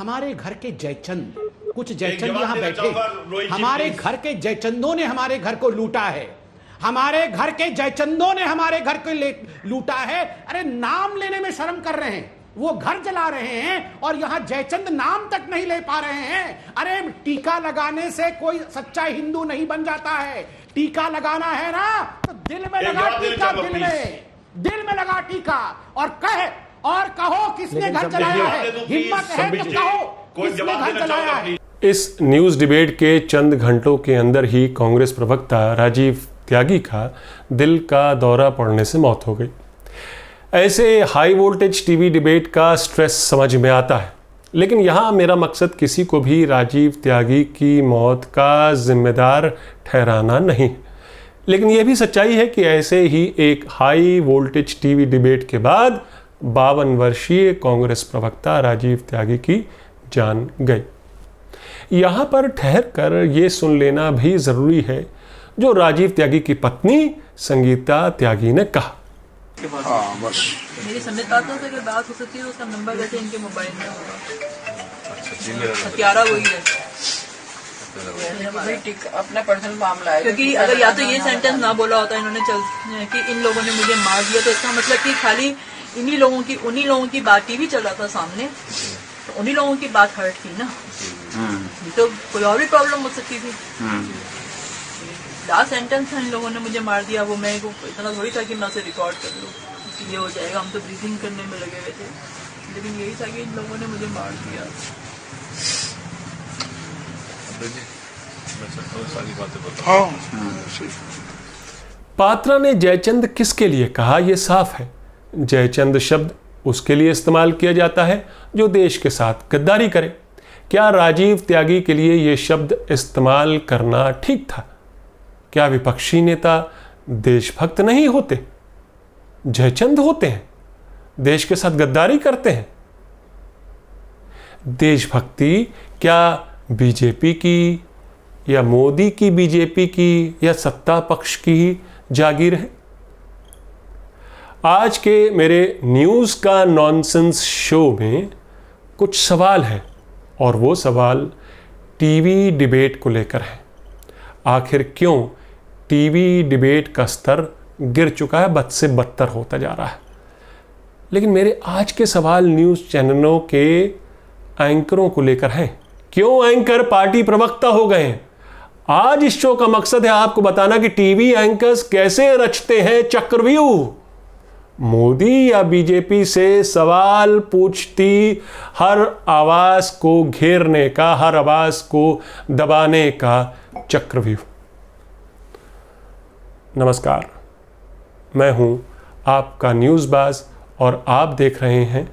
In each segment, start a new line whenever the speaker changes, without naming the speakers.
हमारे घर के जयचंद, कुछ जयचंद यहां बैठे, हमारे घर के जयचंदों ने हमारे घर को लूटा है, हमारे घर के जयचंदों ने हमारे घर को लूटा है। अरे नाम लेने में शर्म कर रहे हैं, वो घर जला रहे हैं और यहां जयचंद नाम तक नहीं ले पा रहे हैं। अरे टीका लगाने से कोई सच्चा हिंदू नहीं बन जाता है। टीका लगाना है ना तो दिल में लगा टीका, दिल में लगा टीका और कहो किसने घर जलाया है। हिम्मत है तो कहो किसने घर जलाया है।
इस न्यूज डिबेट के चंद घंटों के अंदर ही कांग्रेस प्रवक्ता राजीव त्यागी का दिल का दौरा पड़ने से मौत हो गई। ऐसे हाई वोल्टेज टीवी डिबेट का स्ट्रेस समझ में आता है, लेकिन यहाँ मेरा मकसद किसी को भी राजीव त्यागी की मौत का जिम्मेदार ठहराना नहीं। लेकिन यह भी सच्चाई है कि ऐसे ही एक हाई वोल्टेज टीवी डिबेट के बाद 52 वर्षीय कांग्रेस प्रवक्ता राजीव त्यागी की जान गई। यहाँ पर ठहर कर ये सुन लेना भी ज़रूरी है जो राजीव त्यागी की पत्नी संगीता त्यागी ने कहा।
हाँ बस
मेरी संबित पात्रा से अगर बात हो सकती है उसका नंबर वैसे इनके मोबाइल में होगा। हत्यारा वही है,
अपना पर्सनल मामला है।
क्योंकि अगर या तो ये सेंटेंस ना बोला होता इन्होंने कि इन लोगों ने मुझे मार दिया, तो इसका मतलब कि खाली उन्हीं लोगों की बात टीवी चल रहा था सामने, तो उन्हीं लोगों की बात हर्ट थी ना। तो कोई और भी प्रॉब्लम हो सकती थी। लास्ट सेंटेंस था इन लोगों ने मुझे मार दिया, वो मैं को इतना थोड़ी था कि मैं उसे रिकॉर्ड कर लूँ, ये हो जाएगा। हम तो ब्रीथिंग करने में लगे हुए थे, लेकिन यही था कि इन लोगों ने मुझे मार दिया।
पात्रा ने जयचंद किसके लिए कहा यह साफ है। जयचंद शब्द उसके लिए इस्तेमाल किया जाता है जो देश के साथ गद्दारी करे। क्या राजीव त्यागी के लिए यह शब्द इस्तेमाल करना ठीक था? क्या विपक्षी नेता देशभक्त नहीं होते? जयचंद होते हैं, देश के साथ गद्दारी करते हैं। देशभक्ति क्या बीजेपी की या मोदी की बीजेपी की या सत्ता पक्ष की ही जागीर है? आज के मेरे न्यूज़ का नॉनसेंस शो में कुछ सवाल है और वो सवाल टीवी डिबेट को लेकर है। आखिर क्यों टीवी डिबेट का स्तर गिर चुका है, बद से बदतर होता जा रहा है। लेकिन मेरे आज के सवाल न्यूज़ चैनलों के एंकरों को लेकर हैं। क्यों एंकर पार्टी प्रवक्ता हो गए हैं? आज इस शो का मकसद है आपको बताना कि टीवी एंकर्स कैसे रचते हैं चक्रव्यूह। मोदी या बीजेपी से सवाल पूछती हर आवाज को घेरने का, हर आवाज को दबाने का चक्रव्यूह। नमस्कार, मैं हूं आपका न्यूज़बाज और आप देख रहे हैं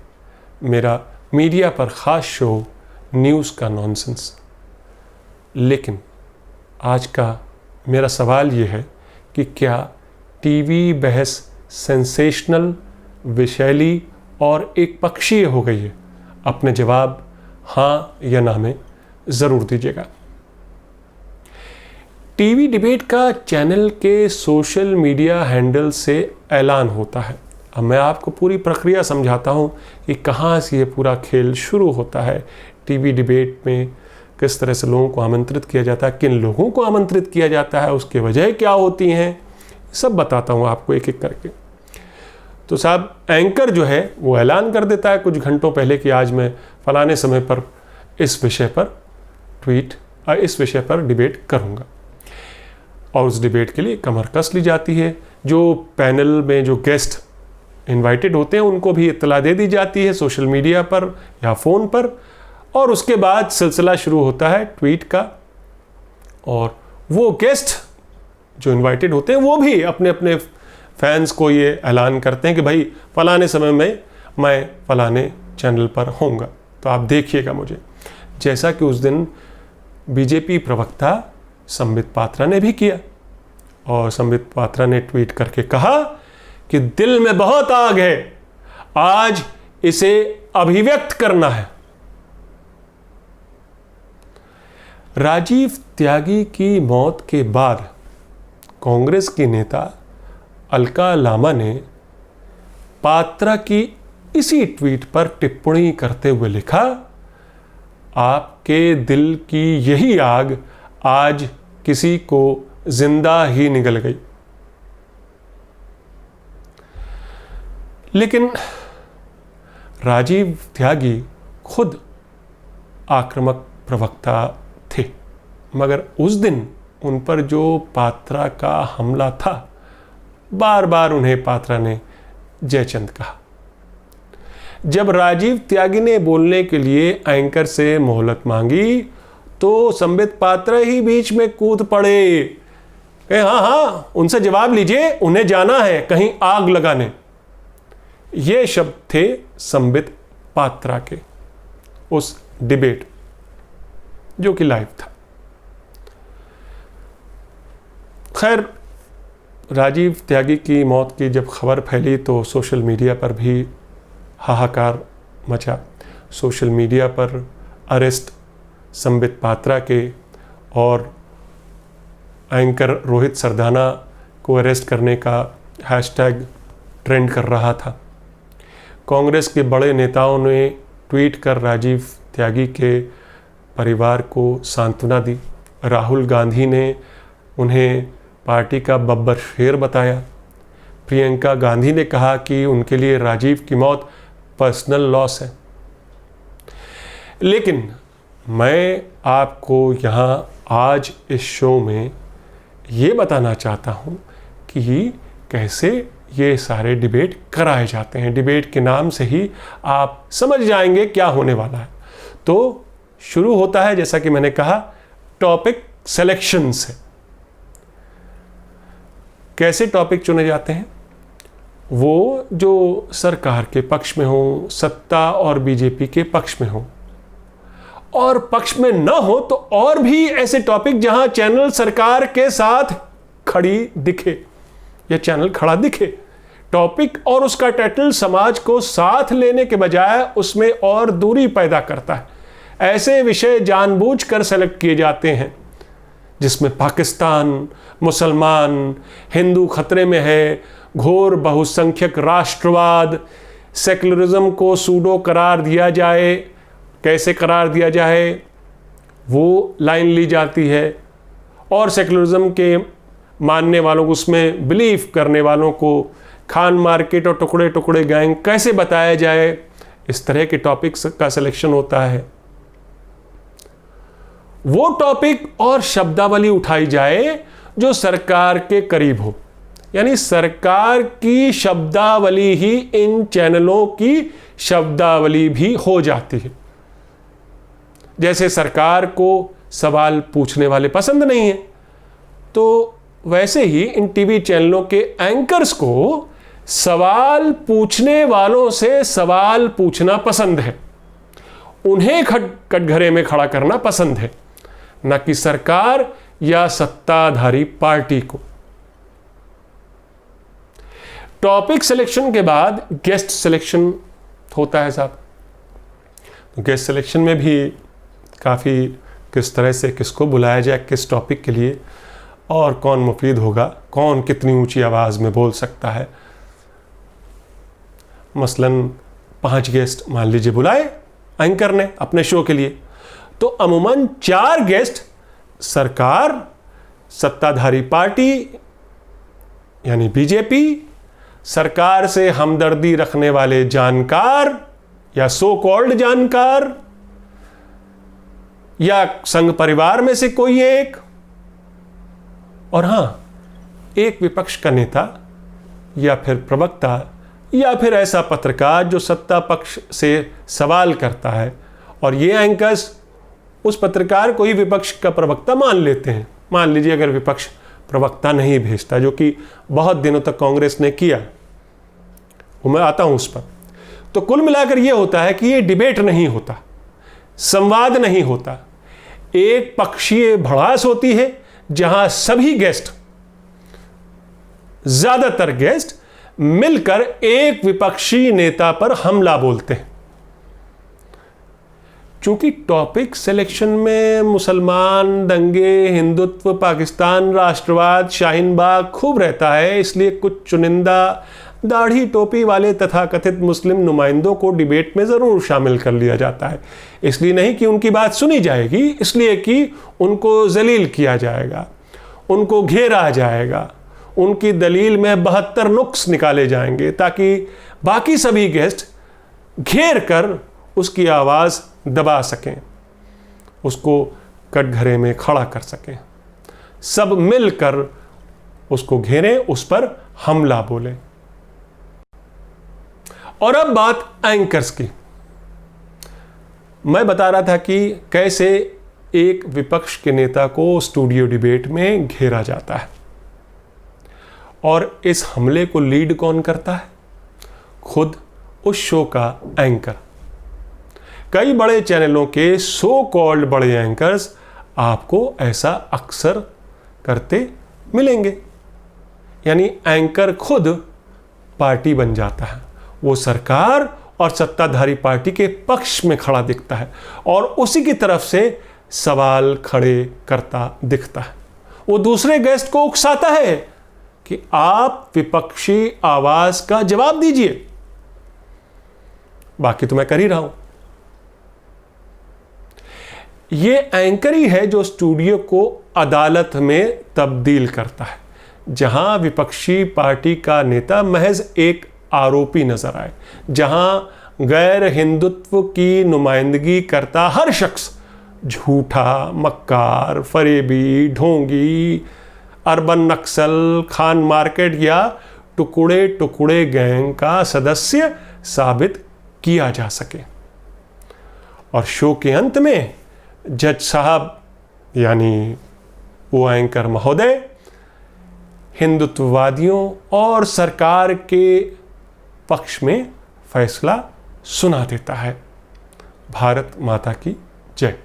मेरा मीडिया पर ख़ास शो न्यूज़ का नॉनसेंस। लेकिन आज का मेरा सवाल ये है कि क्या टीवी बहस सेंसेशनल, विषैली और एक पक्षीय हो गई है? अपने जवाब हाँ या ना में ज़रूर दीजिएगा। टीवी डिबेट का चैनल के सोशल मीडिया हैंडल से ऐलान होता है। अब मैं आपको पूरी प्रक्रिया समझाता हूँ कि कहाँ से ये पूरा खेल शुरू होता है। टीवी डिबेट में किस तरह से लोगों को आमंत्रित किया जाता है, किन लोगों को आमंत्रित किया जाता है, उसकी वजह क्या होती हैं, सब बताता हूँ आपको एक एक करके। तो साहब, एंकर जो है वो ऐलान कर देता है कुछ घंटों पहले कि आज मैं फलाने समय पर इस विषय पर डिबेट करूँगा, और उस डिबेट के लिए कमर कस ली जाती है। जो पैनल में जो गेस्ट इनवाइटेड होते हैं उनको भी इत्तला दे दी जाती है सोशल मीडिया पर या फ़ोन पर, और उसके बाद सिलसिला शुरू होता है ट्वीट का। और वो गेस्ट जो इनवाइटेड होते हैं वो भी अपने अपने फैंस को ये ऐलान करते हैं कि भाई फलाने समय में मैं फलाने चैनल पर होऊंगा, तो आप देखिएगा मुझे। जैसा कि उस दिन बीजेपी प्रवक्ता संबित पात्रा ने भी किया, और संबित पात्रा ने ट्वीट करके कहा कि दिल में बहुत आग है, आज इसे अभिव्यक्त करना है। राजीव त्यागी की मौत के बाद कांग्रेस की नेता अलका लामा ने पात्रा की इसी ट्वीट पर टिप्पणी करते हुए लिखा, आपके दिल की यही आग आज किसी को जिंदा ही निगल गई। लेकिन राजीव त्यागी खुद आक्रामक प्रवक्ता थे, मगर उस दिन उन पर जो पात्रा का हमला था, बार बार उन्हें पात्रा ने जयचंद कहा। जब राजीव त्यागी ने बोलने के लिए एंकर से मोहलत मांगी तो संबित पात्रा ही बीच में कूद पड़े। हाँ, उनसे जवाब लीजिए, उन्हें जाना है कहीं आग लगाने। ये शब्द थे संबित पात्रा के उस डिबेट जो कि लाइव था। खैर, राजीव त्यागी की मौत की जब खबर फैली तो सोशल मीडिया पर भी हाहाकार मचा। सोशल मीडिया पर अरेस्ट संबित पात्रा के और एंकर रोहित सरदाना को अरेस्ट करने का हैशटैग ट्रेंड कर रहा था। कांग्रेस के बड़े नेताओं ने ट्वीट कर राजीव त्यागी के परिवार को सांत्वना दी। राहुल गांधी ने उन्हें पार्टी का बब्बर शेर बताया। प्रियंका गांधी ने कहा कि उनके लिए राजीव की मौत पर्सनल लॉस है। लेकिन मैं आपको यहाँ आज इस शो में ये बताना चाहता हूँ कि कैसे ये सारे डिबेट कराए जाते हैं। डिबेट के नाम से ही आप समझ जाएंगे क्या होने वाला है। तो शुरू होता है, जैसा कि मैंने कहा, टॉपिक सिलेक्शन से। कैसे टॉपिक चुने जाते हैं? वो जो सरकार के पक्ष में हो, सत्ता और बीजेपी के पक्ष में हो, और पक्ष में न हो तो और भी ऐसे टॉपिक जहां चैनल सरकार के साथ खड़ी दिखे या चैनल खड़ा दिखे। टॉपिक और उसका टाइटल समाज को साथ लेने के बजाय उसमें और दूरी पैदा करता है। ऐसे विषय जानबूझकर सेलेक्ट किए जाते हैं जिसमें पाकिस्तान, मुसलमान, हिंदू खतरे में है, घोर बहुसंख्यक राष्ट्रवाद, सेकुलरिज्म को सूडो करार दिया जाए, कैसे करार दिया जाए वो लाइन ली जाती है, और सेकुलरिज्म के मानने वालों को, उसमें बिलीव करने वालों को खान मार्केट और टुकड़े टुकड़े गैंग कैसे बताया जाए, इस तरह के टॉपिक्स का सिलेक्शन होता है। वो टॉपिक और शब्दावली उठाई जाए जो सरकार के करीब हो, यानी सरकार की शब्दावली ही इन चैनलों की शब्दावली भी हो जाती है। जैसे सरकार को सवाल पूछने वाले पसंद नहीं है, तो वैसे ही इन टीवी चैनलों के एंकर्स को सवाल पूछने वालों से सवाल पूछना पसंद है। उन्हें कटघरे में खड़ा करना पसंद है, न कि सरकार या सत्ताधारी पार्टी को। टॉपिक सिलेक्शन के बाद गेस्ट सिलेक्शन होता है साहब। तो गेस्ट सिलेक्शन में भी काफ़ी किस तरह से किसको बुलाया जाए किस टॉपिक के लिए, और कौन मुफीद होगा, कौन कितनी ऊंची आवाज़ में बोल सकता है। मसलन 5 गेस्ट मान लीजिए बुलाए एंकर ने अपने शो के लिए, तो अमूमन 4 गेस्ट सरकार, सत्ताधारी पार्टी यानी बीजेपी, सरकार से हमदर्दी रखने वाले जानकार या सो कॉल्ड जानकार, या संघ परिवार में से कोई एक, और हां, एक विपक्ष का नेता या फिर प्रवक्ता या फिर ऐसा पत्रकार जो सत्ता पक्ष से सवाल करता है, और ये एंकर्स उस पत्रकार को ही विपक्ष का प्रवक्ता मान लेते हैं। मान लीजिए अगर विपक्ष प्रवक्ता नहीं भेजता, जो कि बहुत दिनों तक कांग्रेस ने किया, वो मैं आता हूं उस पर। तो कुल मिलाकर यह होता है कि ये डिबेट नहीं होता, संवाद नहीं होता, एक पक्षीय भड़ास होती है जहां सभी गेस्ट, ज्यादातर गेस्ट मिलकर एक विपक्षी नेता पर हमला बोलते हैं। चूंकि टॉपिक सिलेक्शन में मुसलमान, दंगे, हिंदुत्व, पाकिस्तान, राष्ट्रवाद, शाहीन बाग खूब रहता है, इसलिए कुछ चुनिंदा दाढ़ी टोपी वाले तथाकथित मुस्लिम नुमाइंदों को डिबेट में ज़रूर शामिल कर लिया जाता है। इसलिए नहीं कि उनकी बात सुनी जाएगी, इसलिए कि उनको जलील किया जाएगा, उनको घेरा जाएगा, उनकी दलील में 72 नुक्स निकाले जाएंगे ताकि बाकी सभी गेस्ट घेर कर उसकी आवाज़ दबा सकें, उसको कटघरे में खड़ा कर सकें, सब मिलकर उसको घेरें, उस पर हमला बोलें। और अब बात एंकर्स की। मैं बता रहा था कि कैसे एक विपक्ष के नेता को स्टूडियो डिबेट में घेरा जाता है, और इस हमले को लीड कौन करता है? खुद उस शो का एंकर। कई बड़े चैनलों के सो कॉल्ड बड़े एंकर्स आपको ऐसा अक्सर करते मिलेंगे। यानी एंकर खुद पार्टी बन जाता है, वो सरकार और सत्ताधारी पार्टी के पक्ष में खड़ा दिखता है और उसी की तरफ से सवाल खड़े करता दिखता है। वो दूसरे गेस्ट को उकसाता है कि आप विपक्षी आवाज का जवाब दीजिए, बाकी तो मैं कर ही रहा हूं। ये एंकर ही है जो स्टूडियो को अदालत में तब्दील करता है, जहां विपक्षी पार्टी का नेता महज एक आरोपी नजर आए, जहां गैर हिंदुत्व की नुमाइंदगी करता हर शख्स झूठा, मक्कार, फरेबी, ढोंगी, अर्बन नक्सल, खान मार्केट या टुकड़े टुकड़े गैंग का सदस्य साबित किया जा सके। और शो के अंत में जज साहब यानी वो एंकर महोदय हिंदुत्ववादियों और सरकार के पक्ष में फैसला सुना देता है। भारत माता की जय।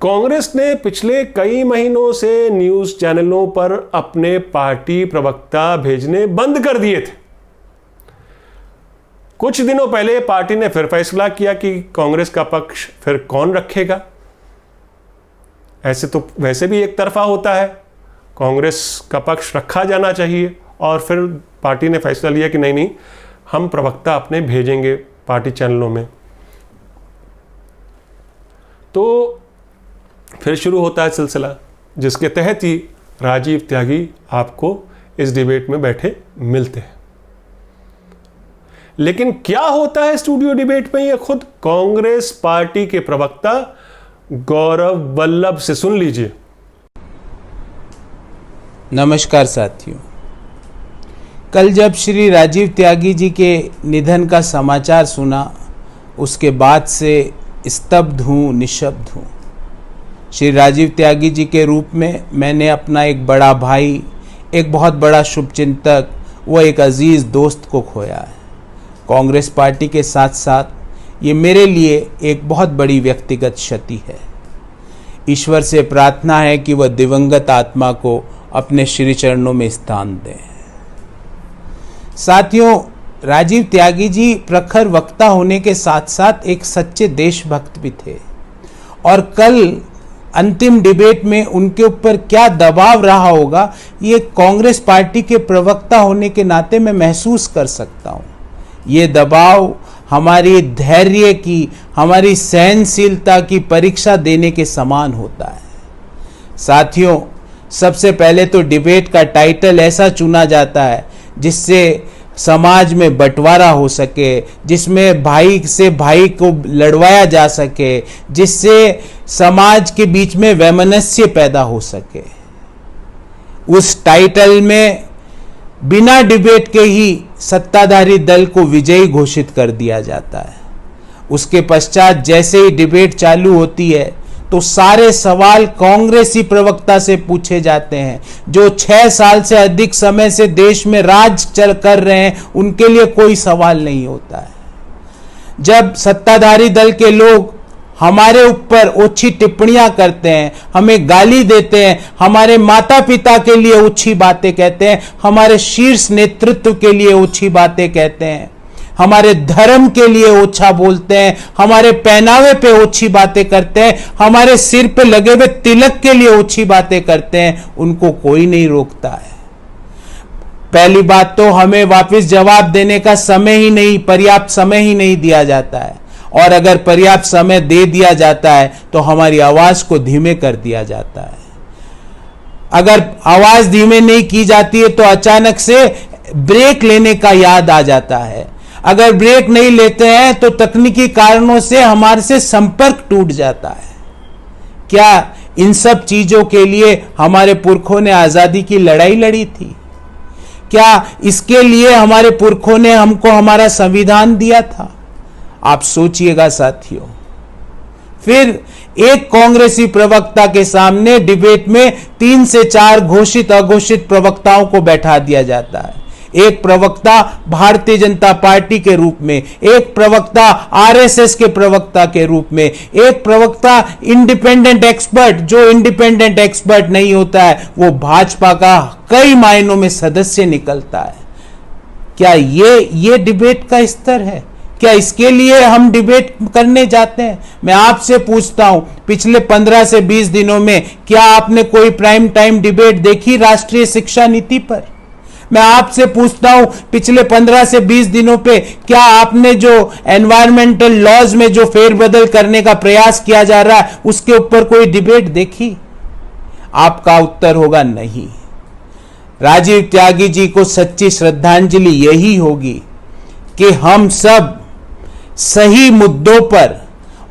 कांग्रेस ने पिछले कई महीनों से न्यूज चैनलों पर अपने पार्टी प्रवक्ता भेजने बंद कर दिए थे। कुछ दिनों पहले पार्टी ने फिर फैसला किया कि कांग्रेस का पक्ष फिर कौन रखेगा। ऐसे तो वैसे भी एक तरफा होता है, कांग्रेस का पक्ष रखा जाना चाहिए, और फिर पार्टी ने फैसला लिया कि नहीं, हम प्रवक्ता अपने भेजेंगे पार्टी चैनलों में। तो फिर शुरू होता है सिलसिला, जिसके तहत ही राजीव त्यागी आपको इस डिबेट में बैठे मिलते हैं। लेकिन क्या होता है स्टूडियो डिबेट में, ये खुद कांग्रेस पार्टी के प्रवक्ता गौरव वल्लभ से सुन लीजिए।
नमस्कार साथियों, कल जब श्री राजीव त्यागी जी के निधन का समाचार सुना, उसके बाद से स्तब्ध हूँ, निशब्द हूँ। श्री राजीव त्यागी जी के रूप में मैंने अपना एक बड़ा भाई, एक बहुत बड़ा शुभचिंतक व एक अजीज दोस्त को खोया है। कांग्रेस पार्टी के साथ साथ ये मेरे लिए एक बहुत बड़ी व्यक्तिगत क्षति है। ईश्वर से प्रार्थना है कि वह दिवंगत आत्मा को अपने श्री चरणों में स्थान दें। साथियों, राजीव त्यागी जी प्रखर वक्ता होने के साथ साथ एक सच्चे देशभक्त भी थे, और कल अंतिम डिबेट में उनके ऊपर क्या दबाव रहा होगा, ये कांग्रेस पार्टी के प्रवक्ता होने के नाते मैं महसूस कर सकता हूँ। ये दबाव हमारी धैर्य की, हमारी सहनशीलता की परीक्षा देने के समान होता है। साथियों, सबसे पहले तो डिबेट का टाइटल ऐसा चुना जाता है जिससे समाज में बंटवारा हो सके, जिसमें भाई से भाई को लड़वाया जा सके, जिससे समाज के बीच में वैमनस्य पैदा हो सके। उस टाइटल में बिना डिबेट के ही सत्ताधारी दल को विजयी घोषित कर दिया जाता है। उसके पश्चात जैसे ही डिबेट चालू होती है तो सारे सवाल कांग्रेसी प्रवक्ता से पूछे जाते हैं, जो 6 साल से अधिक समय से देश में राज कर रहे हैं। उनके लिए कोई सवाल नहीं होता है। जब सत्ताधारी दल के लोग हमारे ऊपर ओछी टिप्पणियां करते हैं, हमें गाली देते हैं, हमारे माता पिता के लिए ओछी बातें कहते हैं, हमारे शीर्ष नेतृत्व के लिए ओछी बातें कहते हैं, हमारे धर्म के लिए ओछा बोलते हैं, हमारे पहनावे पे ओछी बातें करते हैं, हमारे सिर पे लगे हुए तिलक के लिए ओछी बातें करते हैं, उनको कोई नहीं रोकता है। पहली बात तो हमें वापस जवाब देने का समय ही नहीं, पर्याप्त समय ही नहीं दिया जाता है, और अगर पर्याप्त समय दे दिया जाता है तो हमारी आवाज को धीमे कर दिया जाता है। अगर आवाज धीमे नहीं की जाती है तो अचानक से ब्रेक लेने का याद आ जाता है। अगर ब्रेक नहीं लेते हैं तो तकनीकी कारणों से हमारे से संपर्क टूट जाता है। क्या इन सब चीजों के लिए हमारे पुरखों ने आजादी की लड़ाई लड़ी थी? क्या इसके लिए हमारे पुरखों ने हमको हमारा संविधान दिया था? आप सोचिएगा साथियों। फिर एक कांग्रेसी प्रवक्ता के सामने डिबेट में 3 से 4 घोषित अघोषित प्रवक्ताओं को बैठा दिया जाता है। एक प्रवक्ता भारतीय जनता पार्टी के रूप में, एक प्रवक्ता आरएसएस के प्रवक्ता के रूप में, एक प्रवक्ता इंडिपेंडेंट एक्सपर्ट, जो इंडिपेंडेंट एक्सपर्ट नहीं होता है वो भाजपा का कई मायनों में सदस्य निकलता है। क्या ये डिबेट का स्तर है? क्या इसके लिए हम डिबेट करने जाते हैं? मैं आपसे पूछता हूं, पिछले 15 से 20 दिनों में क्या आपने कोई प्राइम टाइम डिबेट देखी राष्ट्रीय शिक्षा नीति पर? मैं आपसे पूछता हूं, पिछले 15 से 20 दिनों पे क्या आपने जो एनवायरमेंटल लॉज में जो फेरबदल करने का प्रयास किया जा रहा है उसके ऊपर कोई डिबेट देखी? आपका उत्तर होगा नहीं। राजीव त्यागी जी को सच्ची श्रद्धांजलि यही होगी कि हम सब सही मुद्दों पर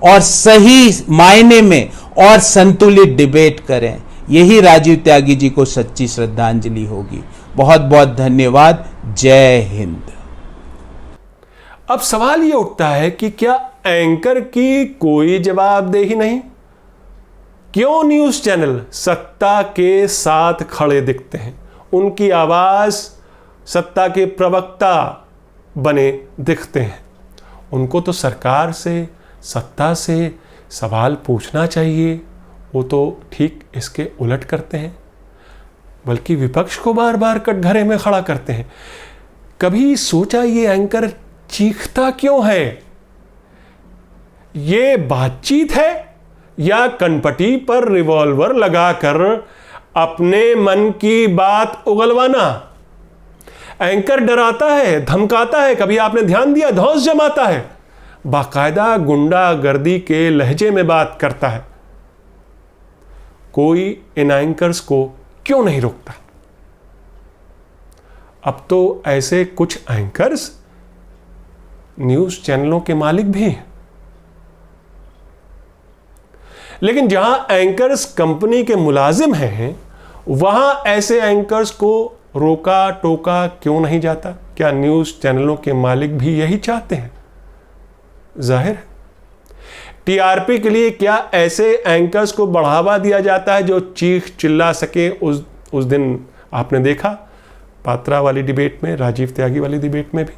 और सही मायने में और संतुलित डिबेट करें। यही राजीव त्यागी जी को सच्ची श्रद्धांजलि होगी। बहुत बहुत धन्यवाद। जय हिंद।
अब सवाल यह उठता है कि क्या एंकर की कोई जवाबदेही नहीं? क्यों न्यूज चैनल सत्ता के साथ खड़े दिखते हैं? उनकी आवाज सत्ता के प्रवक्ता बने दिखते हैं। उनको तो सरकार से, सत्ता से सवाल पूछना चाहिए, वो तो ठीक इसके उलट करते हैं, बल्कि विपक्ष को बार बार कटघरे में खड़ा करते हैं। कभी सोचा ये एंकर चीखता क्यों है? ये बातचीत है या कनपटी पर रिवॉल्वर लगाकर अपने मन की बात उगलवाना? एंकर डराता है, धमकाता है, कभी आपने ध्यान दिया, धौंस जमाता है, बाकायदा गुंडागर्दी के लहजे में बात करता है। कोई इन एंकर्स को क्यों नहीं रोकता? अब तो ऐसे कुछ एंकर्स न्यूज चैनलों के मालिक भी हैं। लेकिन जहां एंकर्स कंपनी के मुलाजिम हैं, वहां ऐसे एंकर्स को रोका टोका क्यों नहीं जाता? क्या न्यूज चैनलों के मालिक भी यही चाहते हैं? जाहिर है। टीआरपी के लिए क्या ऐसे एंकर्स को बढ़ावा दिया जाता है जो चीख चिल्ला सके? उस दिन आपने देखा पात्रा वाली डिबेट में, राजीव त्यागी वाली डिबेट में भी।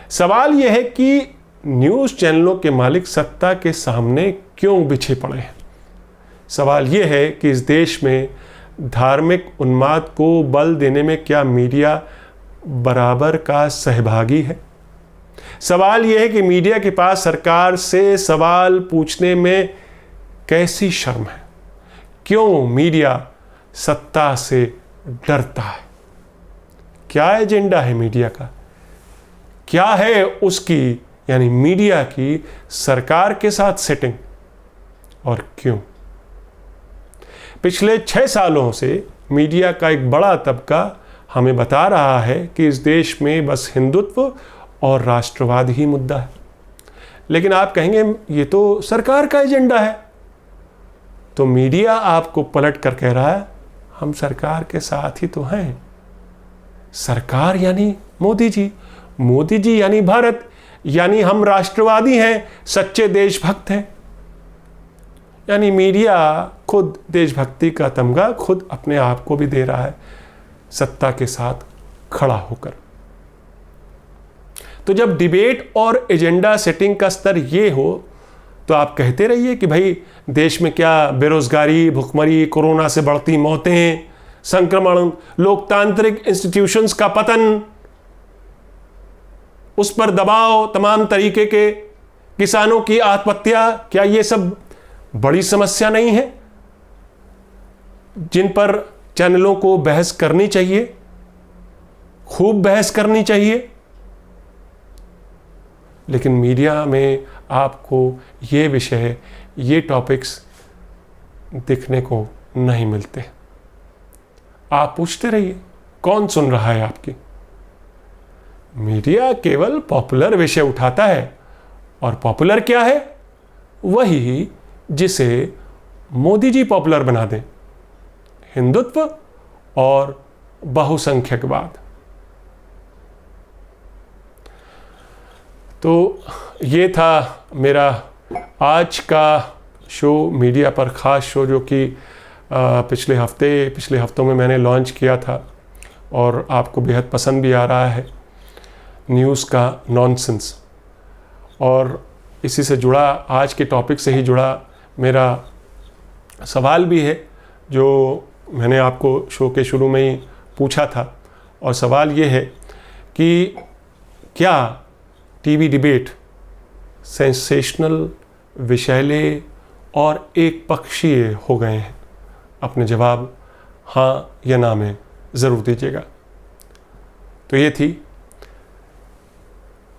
सवाल यह है कि न्यूज चैनलों के मालिक सत्ता के सामने क्यों बिछे पड़े हैं? सवाल यह है कि इस देश में धार्मिक उन्माद को बल देने में क्या मीडिया बराबर का सहभागी है? सवाल यह है कि मीडिया के पास सरकार से सवाल पूछने में कैसी शर्म है? क्यों मीडिया सत्ता से डरता है? क्या एजेंडा है मीडिया का? क्या है उसकी, यानी मीडिया की सरकार के साथ सेटिंग, और क्यों? पिछले 6 सालों से मीडिया का एक बड़ा तबका हमें बता रहा है कि इस देश में बस हिंदुत्व और राष्ट्रवाद ही मुद्दा है। लेकिन आप कहेंगे ये तो सरकार का एजेंडा है। तो मीडिया आपको पलट कर कह रहा है हम सरकार के साथ ही तो हैं। सरकार यानी मोदी जी, मोदी जी यानी भारत, यानी हम राष्ट्रवादी हैं, सच्चे देशभक्त हैं। यानी मीडिया खुद देशभक्ति का तमगा खुद अपने आप को भी दे रहा है, सत्ता के साथ खड़ा होकर। तो जब डिबेट और एजेंडा सेटिंग का स्तर ये हो तो आप कहते रहिए कि भाई देश में क्या बेरोजगारी, भुखमरी, कोरोना से बढ़ती मौतें, संक्रमण, लोकतांत्रिक इंस्टीट्यूशंस का पतन, उस पर दबाव, तमाम तरीके के किसानों की आत्महत्या, क्या ये सब बड़ी समस्या नहीं है जिन पर चैनलों को बहस करनी चाहिए, खूब बहस करनी चाहिए? लेकिन मीडिया में आपको ये विषय, ये टॉपिक्स दिखने को नहीं मिलते। आप पूछते रहिए कौन सुन रहा है आपकी। मीडिया केवल पॉपुलर विषय उठाता है, और पॉपुलर क्या है? वही जिसे मोदी जी पॉपुलर बना दें, हिंदुत्व और बहुसंख्यकवाद। तो ये था मेरा आज का शो, मीडिया पर ख़ास शो, जो कि पिछले हफ्तों में मैंने लॉन्च किया था और आपको बेहद पसंद भी आ रहा है। न्यूज़ का नॉनसेंस, और इसी से जुड़ा, आज के टॉपिक से ही जुड़ा मेरा सवाल भी है जो मैंने आपको शो के शुरू में ही पूछा था। और सवाल ये है कि क्या टीवी डिबेट सेंसेशनल, विषैले और एक पक्षीय हो गए हैं? अपने जवाब हाँ या ना में ज़रूर दीजिएगा। तो ये थी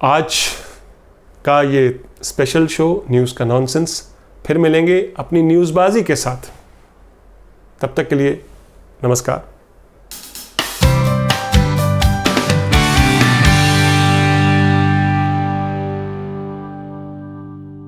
आज का ये स्पेशल शो, न्यूज़ का नॉनसेंस। फिर मिलेंगे अपनी न्यूज़बाजी के साथ। तब तक के लिए नमस्कार।